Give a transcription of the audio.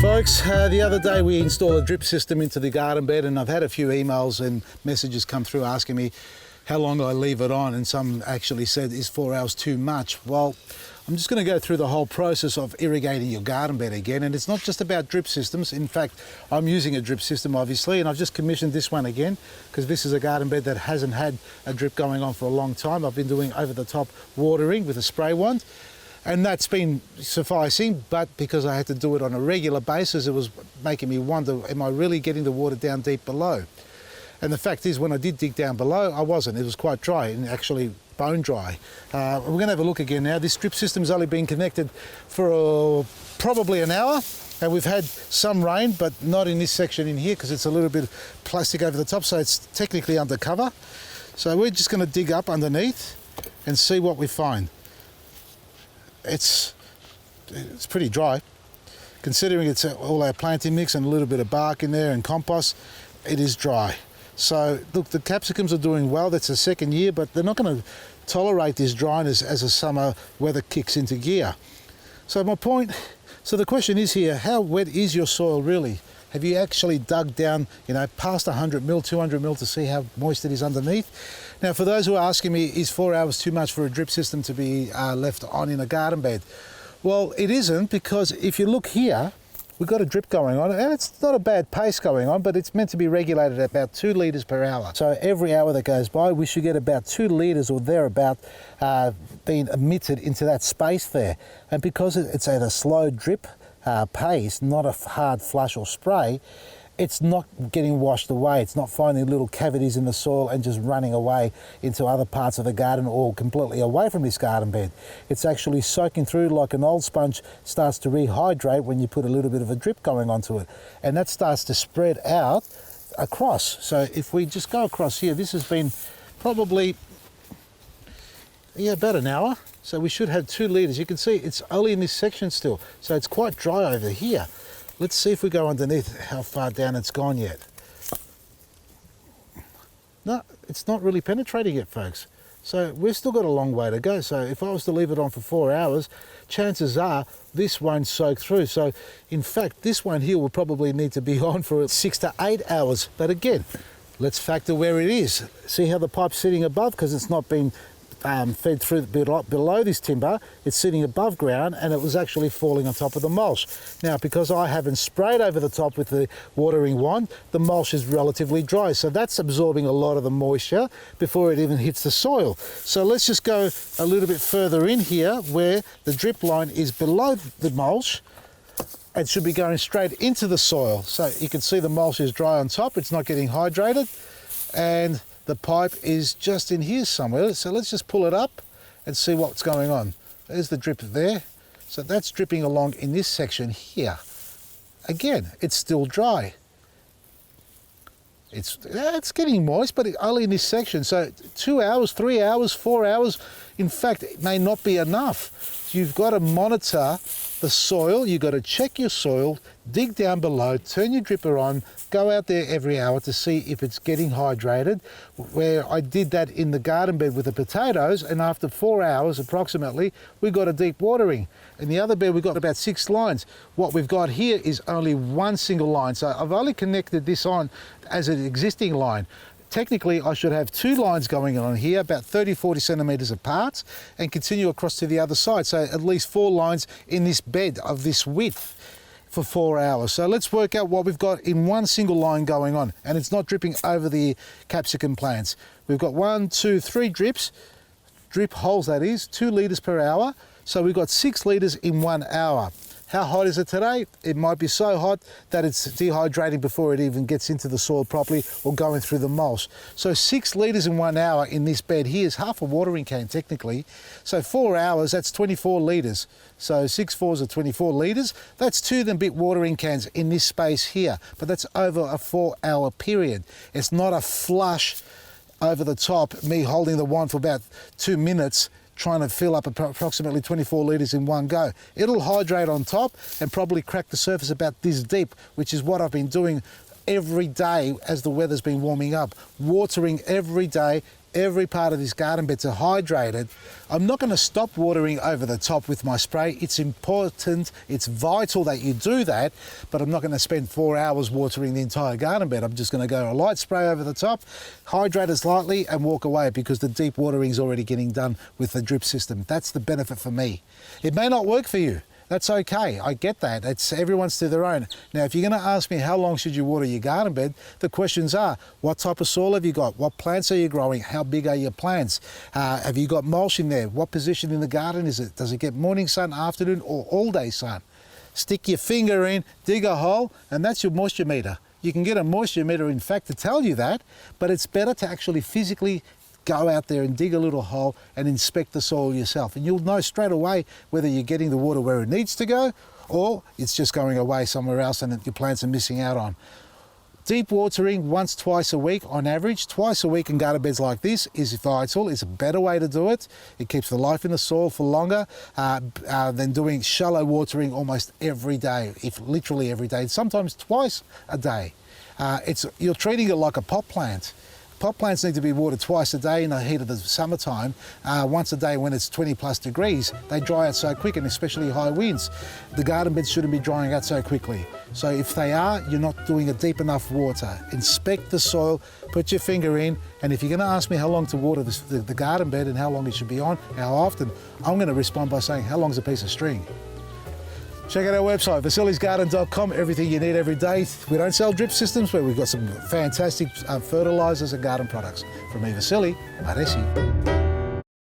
Folks, the other day we installed a drip system into the garden bed, and I've had a few emails and messages come through asking me how long I leave it on, and some actually said, is 4 hours too much? Well, I'm just going to go through the whole process of irrigating your garden bed again, and it's not just about drip systems. In fact, I'm using a drip system obviously, and I've just commissioned this one again because this is a garden bed that hasn't had a drip going on for a long time. I've been doing over the top watering with a spray wand, and that's been sufficing, but because I had to do it on a regular basis, it was making me wonder, am I really getting the water down deep below? And the fact is, when I did dig down below, I wasn't. It was quite dry, and actually bone dry. We're going to have a look again now. This drip system's only been connected for probably an hour, and we've had some rain, but not in this section in here because it's a little bit of plastic over the top, so it's technically undercover. So we're just going to dig up underneath and see what we find. It's pretty dry, considering it's all our planting mix and a little bit of bark in there and compost. It is dry. So look, the capsicums are doing well. That's the second year, but they're not going to tolerate this dryness as the summer weather kicks into gear. So the question is here, how wet is your soil really? Have you actually dug down, past 100 mil, 200 mil to see how moist it is underneath? Now, for those who are asking me, is 4 hours too much for a drip system to be left on in a garden bed? Well, it isn't, because if you look here, we've got a drip going on, and it's not a bad pace going on, but it's meant to be regulated at about 2 litres per hour. So every hour that goes by, we should get about 2 litres or thereabout being emitted into that space there. And because it's at a slow drip pace, not a hard flush or spray, it's not getting washed away. It's not finding little cavities in the soil and just running away into other parts of the garden or completely away from this garden bed. It's actually soaking through like an old sponge starts to rehydrate when you put a little bit of a drip going onto it. And that starts to spread out across. So if we just go across here, this has been probably about an hour. So we should have 2 litres. You can see it's only in this section still. So it's quite dry over here. Let's see if we go underneath how far down it's gone yet. No, it's not really penetrating yet, folks. So we've still got a long way to go. So if I was to leave it on for 4 hours, chances are this won't soak through. So in fact, this one here will probably need to be on for 6 to 8 hours. But again, let's factor where it is. See how the pipe's sitting above, because it's not been fed through below this timber. It's sitting above ground, and it was actually falling on top of the mulch. Now, because I haven't sprayed over the top with the watering wand, the mulch is relatively dry, so that's absorbing a lot of the moisture before it even hits the soil. So let's just go a little bit further in here where the drip line is below the mulch. It should be going straight into the soil. So you can see the mulch is dry on top, it's not getting hydrated, and the pipe is just in here somewhere. So let's just pull it up and see what's going on. There's the drip there. So that's dripping along in this section here. Again, it's still dry. It's getting moist, but only in this section. So 2 hours, 3 hours, 4 hours, in fact, it may not be enough. You've got to monitor the soil, you've got to check your soil, dig down below, turn your dripper on, go out there every hour to see if it's getting hydrated. Where I did that in the garden bed with the potatoes, and after 4 hours approximately, we got a deep watering. In the other bed, we've got about 6 lines. What we've got here is only one single line. So I've only connected this on as an existing line. Technically, I should have 2 lines going on here, about 30-40 centimetres apart, and continue across to the other side. So at least 4 lines in this bed of this width for 4 hours. So let's work out what we've got in one single line going on, and it's not dripping over the capsicum plants. We've got 1, 2, 3 drips, drip holes that is, 2 litres per hour. So we've got 6 litres in 1 hour. How hot is it today? It might be so hot that it's dehydrating before it even gets into the soil properly or going through the mulch. So 6 litres in 1 hour in this bed here is half a watering can technically. So 4 hours, that's 24 litres. So 6 fours are 24 litres. That's 2 and a bit watering cans in this space here, but that's over a 4-hour period. It's not a flush over the top, me holding the wand for about 2 minutes trying to fill up approximately 24 litres in one go. It'll hydrate on top and probably crack the surface about this deep, which is what I've been doing every day as the weather's been warming up. Watering every day, every part of this garden bed's hydrated. I'm not going to stop watering over the top with my spray. It's important, it's vital that you do that, but I'm not going to spend 4 hours watering the entire garden bed. I'm just going to go a light spray over the top, hydrate it slightly and walk away, because the deep watering is already getting done with the drip system. That's the benefit for me. It may not work for you. That's okay, I get that. It's everyone's to their own. Now, if you're going to ask me how long should you water your garden bed, the questions are, what type of soil have you got? What plants are you growing? How big are your plants? Have you got mulch in there? What position in the garden is it? Does it get morning sun, afternoon, or all day sun? Stick your finger in, dig a hole, and that's your moisture meter. You can get a moisture meter, in fact, to tell you that, but it's better to actually physically go out there and dig a little hole and inspect the soil yourself, and you'll know straight away whether you're getting the water where it needs to go or it's just going away somewhere else and your plants are missing out on. Deep watering once, twice a week on average, twice a week in garden beds like this is vital. It's a better way to do it. It keeps the life in the soil for longer than doing shallow watering almost every day, if literally every day, sometimes twice a day. You're treating it like a pot plant. Pot plants need to be watered twice a day in the heat of the summertime, once a day when it's 20 plus degrees. They dry out so quick, and especially high winds. The garden beds shouldn't be drying out so quickly. So if they are, you're not doing a deep enough water. Inspect the soil, put your finger in, and if you're going to ask me how long to water the garden bed and how long it should be on, how often, I'm going to respond by saying, how long's a piece of string? Check out our website, vasilisgarden.com, everything you need every day. We don't sell drip systems, but we've got some fantastic fertilisers and garden products. From me, Vasili, Maresi.